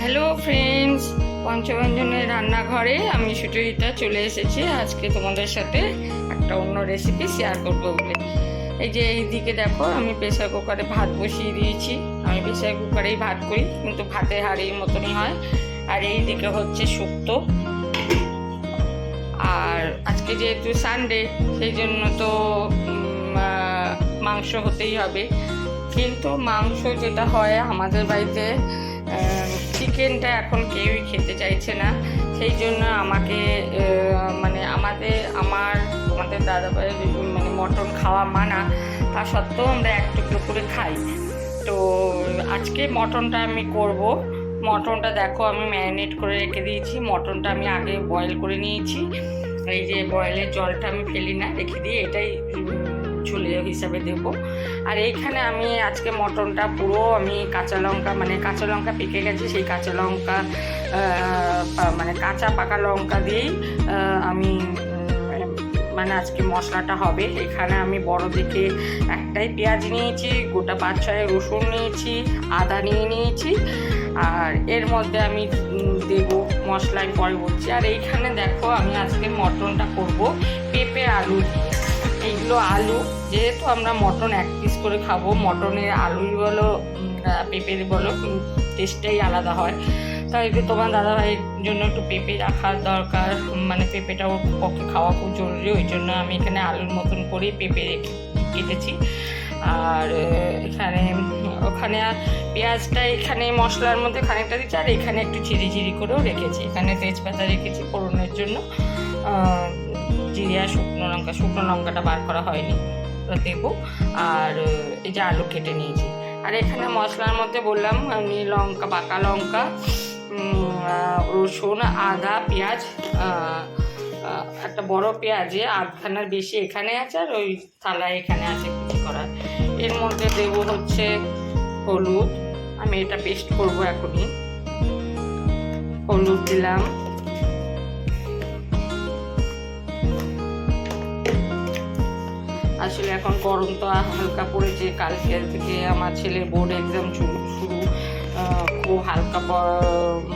Hello friends, পঞ্চব্যঞ্জনের রান্নাঘরে আমি সুচরিতা চলে এসেছি আজকে তোমাদের সাথে একটা অন্য রেসিপি শেয়ার করবো বলে। এই যে এইদিকে দেখো, আমি প্রেসার কুকারে ভাত বসিয়ে দিয়েছি। আমি প্রেসার কুকারেই ভাত করি, কিন্তু ভাতের হাঁড়ির মতনই হয়। আর এই দিকে হচ্ছে শুক্তো। আর আজকে যেহেতু সানডে, সেই জন্য তো মাংস হতেই হবে। কিন্তু মাংস যেটা হয় আমাদের বাড়িতে, চিকেনটা এখন কেউই খেতে চাইছে না। সেই জন্য আমাকে আমাদের দাদাভাই মটন খাওয়া মানা, তা সত্ত্বেও আমরা এক টুকরো করে খাই। তো আজকে মটনটা আমি করব। মটনটা দেখো, আমি ম্যারিনেট করে রেখে দিয়েছি। মটনটা আমি আগে বয়েল করে নিয়েছি। এই যে বয়েলের জলটা আমি ফেলি না, রেখে দিয়ে এটাই ঝোল হিসাবে দেবো। আর এইখানে আমি আজকে মটনটা পুরো আমি কাঁচা লঙ্কা পেকে গেছে, সেই কাঁচা লঙ্কা কাঁচা পাকা লঙ্কা দিয়েই আমি আজকে মশলাটা হবে। এখানে আমি বড় দেখে একটাই পেঁয়াজ নিয়েছি, গোটা 5-6 রসুন নিয়েছি, আদা নিয়েছি। আর এর মধ্যে আমি দেব মশলায় পরে বলছি। আর এইখানে দেখো, আমি আজকে মটনটা করব পেঁপে আলু দিয়ে। এইগুলো আলু, যেহেতু আমরা মটন 1 পিস করে খাবো, মটনের আলুই বলো পেঁপের বলো টেস্টটাই আলাদা হয়। তাই তোমার দাদাভাইয়ের জন্য একটু পেঁপে রাখার দরকার, পেঁপেটাও পক্ষে খাওয়া খুব জরুরি। ওই জন্য আমি এখানে আলুর মতন করেই পেঁপে কেটেছি। আর ওখানে পেঁয়াজটা এখানে মশলার মধ্যে খানিকটা দিচ্ছি, আর এখানে একটু ঝিরি করেও রেখেছি। এখানে তেজপাতা রেখেছি ফোড়নের জন্য, জিরে আর শুকনো লঙ্কাটা বার করা হয়নি, দেবো। আর এই যে আলু কেটে নিয়েছি। আর এখানে মশলার মধ্যে বললাম আমি পাকা লঙ্কা, রসুন, আদা, পেঁয়াজ, একটা বড় পেঁয়াজে আধখানার বেশি এখানে আছে, আর ওই থালায় এখানে আছে কুচি করা। এর মধ্যে দেবো হচ্ছে হলুদ। আমি এটা পেস্ট করবো এখনই। হলুদ দিলাম, আসলে এখন গরম তো হালকা পড়েছে। কালকে থেকে আমার ছেলের বোর্ড এক্সাম শুরু। খুব হালকা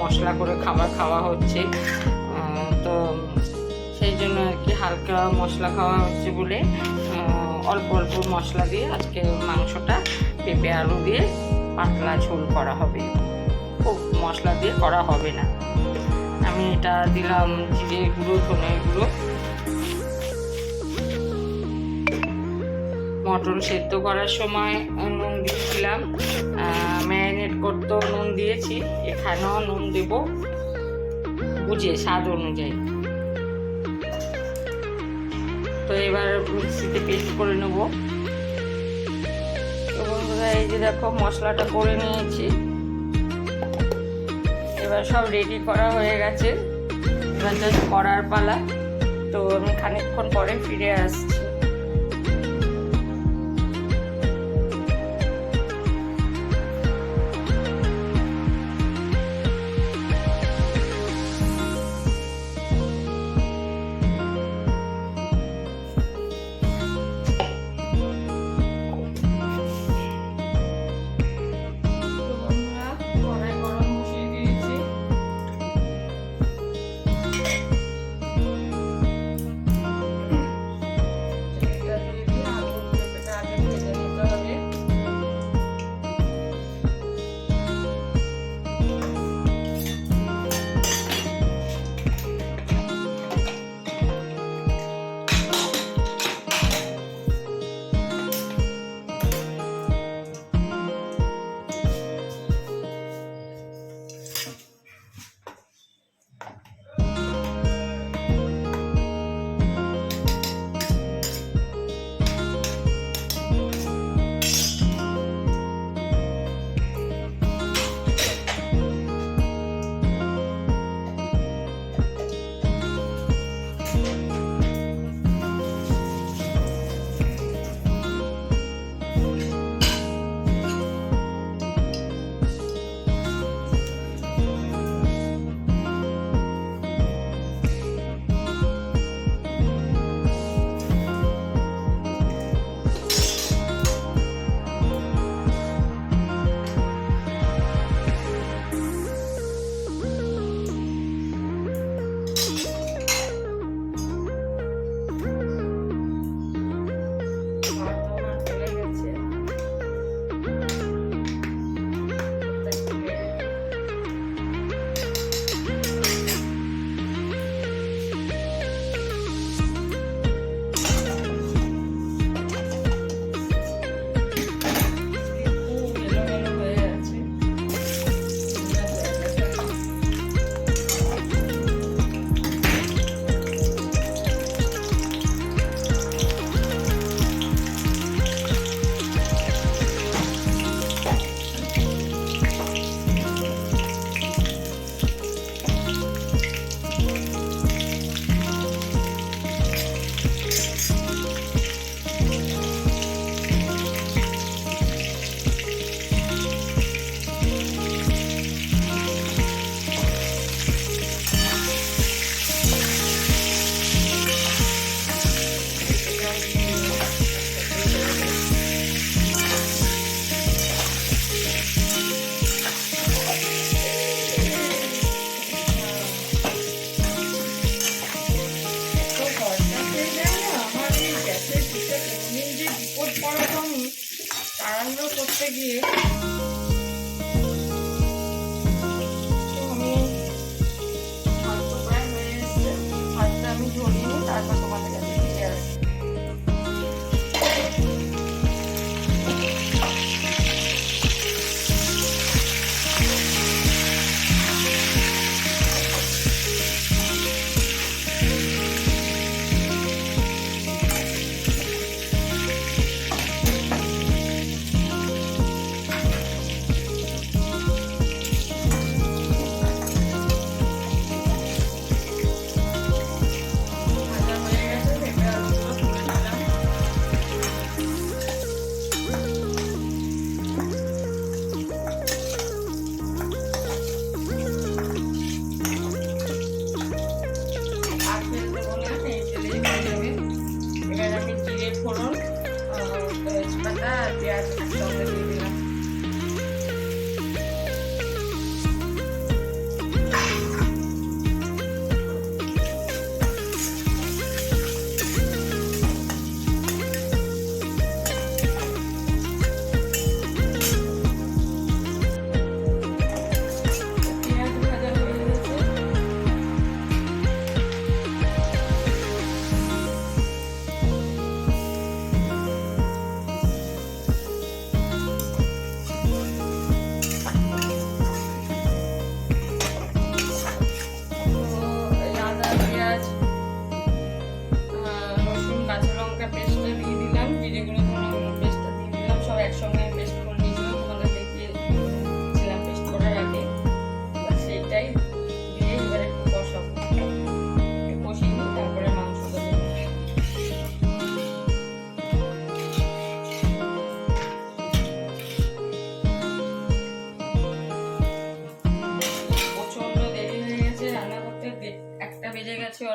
মশলা করে খাবার খাওয়া হচ্ছে, তো সেই জন্য আর কি হালকা মশলা খাওয়া হচ্ছে বলে অল্প মশলা দিয়ে আজকে মাংসটা পেঁপে আলু দিয়ে পাতলা ঝোল করা হবে। খুব মশলা দিয়ে করা হবে না। আমি এটা দিলাম জিরে গুঁড়ো, ধনে গুঁড়ো। মটন সেদ্ধ করার সময় নুন দিয়েছিলাম, ম্যারিনেট করতেও নুন দিয়েছি। এখানেও নুন দেব বুঝে, স্বাদ অনুযায়ী। তো এবার মিক্সিতে পেস্ট করে নেব। তো বন্ধুরা, এই যে দেখো মশলাটা করে নিয়েছি। এবার সব রেডি করা হয়ে গেছে, এবার জাস্ট করার পালা। তো আমি খানিকক্ষণ পরে ফিরে আসছি।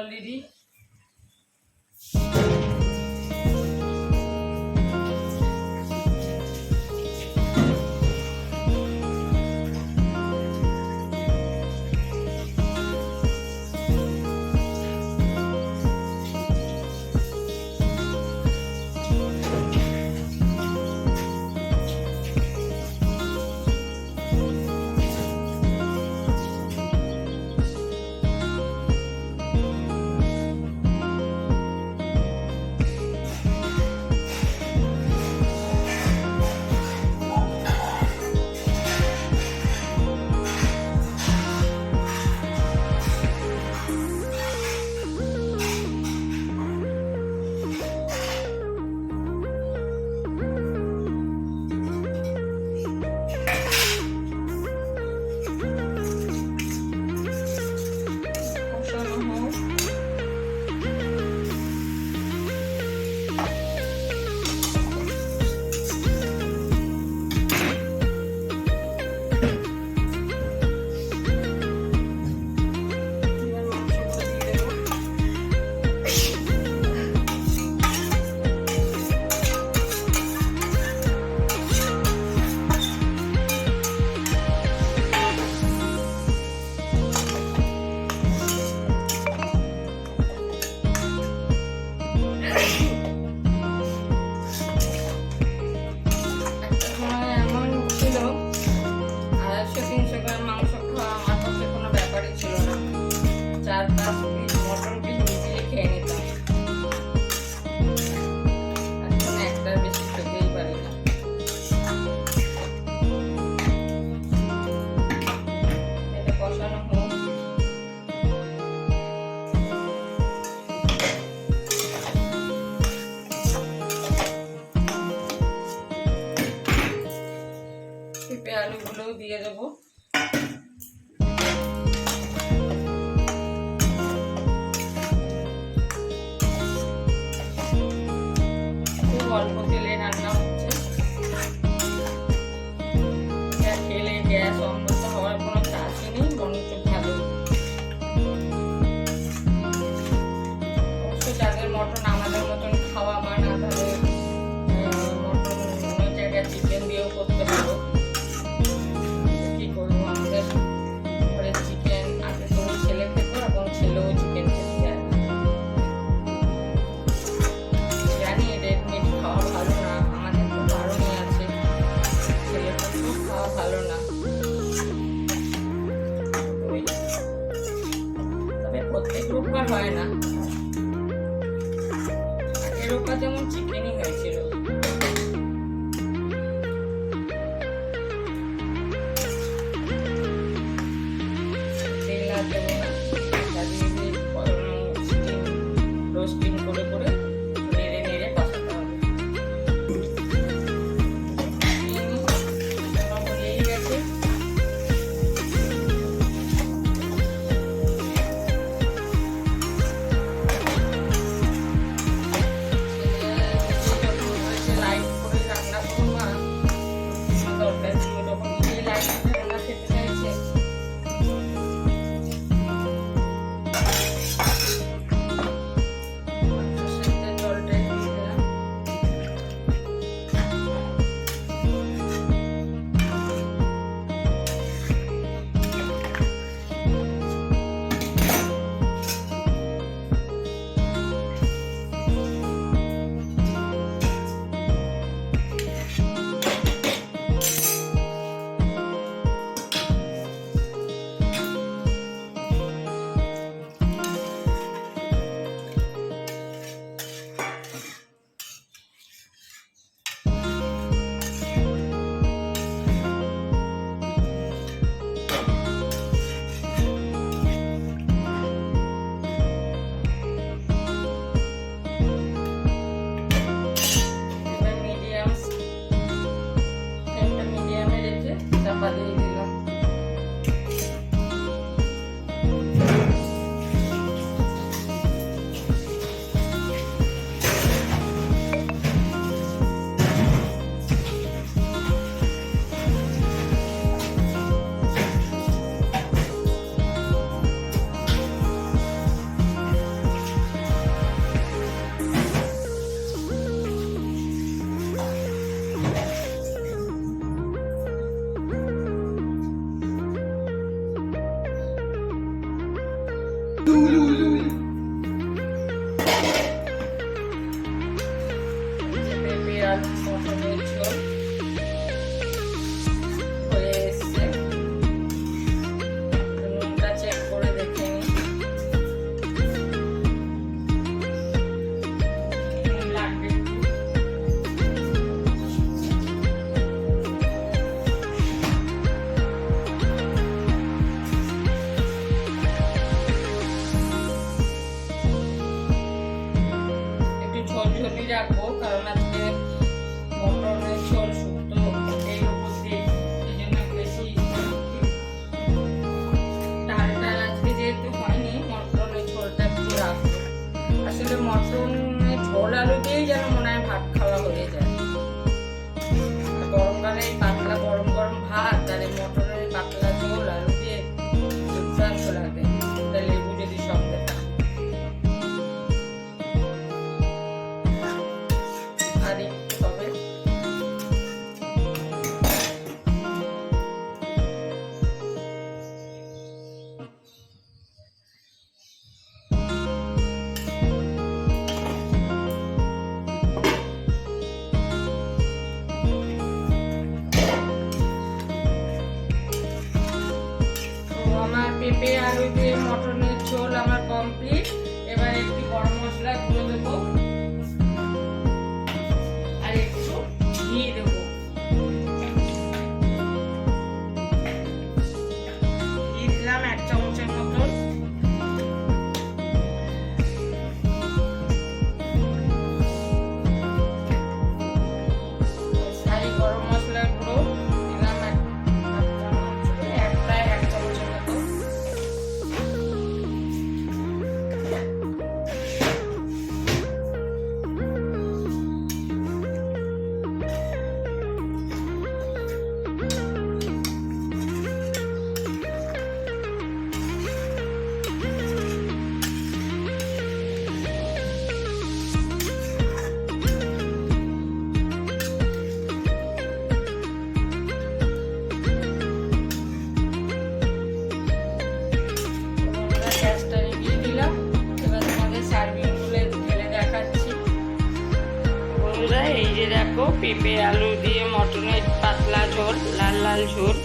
অলরেডি। আলুগুলোও দিয়ে দেবো। খুব অল্প তেলে রান্না হচ্ছে, খেলে গ্যাস অম্বল হওয়ার কোনো চান্সই নেই, বরঞ্চ ভালো। অবশ্য যাদের মটন আমাদের মতন খাওয়া মানে তাদের মটন অন্য জায়গায় চিকেন দিয়েও করতে পারো। রোববার হয় না, আগের রোববার যেমন চিকেনই হয়েছিল। তেল আর দেবো না, রোস্টিং করে করে নেড়ে নেড়ে কষাতে হবে। হয়েই গেছে। দুর্দান্ত লাগে লেবু যদি সঙ্গে আর একটু হবে। পেঁপে আলু দিয়ে মটনের ঝোল আমার কমপ্লিট। এবার একটু গরম মশলা গুঁড়ো দেবো আর একটু ঘি দেবো। ঘি দিলাম 1 চামচের মতন। সাই গরম মশলার গুঁড়ো দিলাম প্রায় 1 চামচের মতো। এই যে দেখো পেঁপে আলু দিয়ে মটনের পাতলা ঝোল, লাল লাল ঝোল,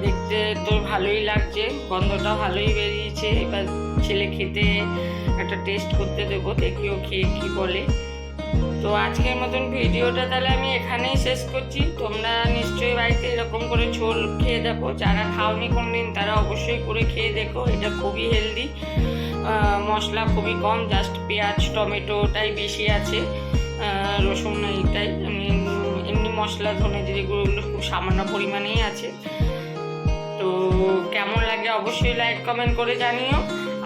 দেখতে তো ভালোই লাগছে, গন্ধটা ভালোই বেরিয়েছে। এবার ছেলে খেতে একটা টেস্ট করতে দেবো, দেখিও খেয়ে কি বলে। তো আজকের মতন ভিডিওটা তাহলে আমি এখানেই শেষ করছি। তোমরা নিশ্চয়ই বাড়িতে এরকম করে ঝোল খেয়ে দেখো, যারা খাওনি কোনদিন তারা অবশ্যই করে খেয়ে দেখো। এটা খুবই হেলদি, মশলা খুবই কম, জাস্ট পেঁয়াজ টমেটোটাই বেশি আছে, রসুন এইটাই, এমনি মশলা ধনে জিরে গুঁড়োগুলো খুব সামান্য পরিমাণেই আছে। তো কেমন লাগে অবশ্যই লাইক কমেন্ট করে জানিও,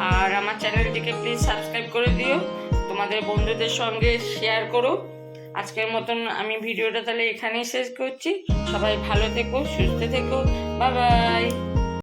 আর আমার চ্যানেলটিকে প্লিজ সাবস্ক্রাইব করে দিও, তোমাদের বন্ধুদের সঙ্গে শেয়ার করো। আজকের মতন আমি ভিডিওটা তাহলে এখানেই শেষ করছি। সবাই ভালো থেকো, সুস্থ থেকো, বাই বাই।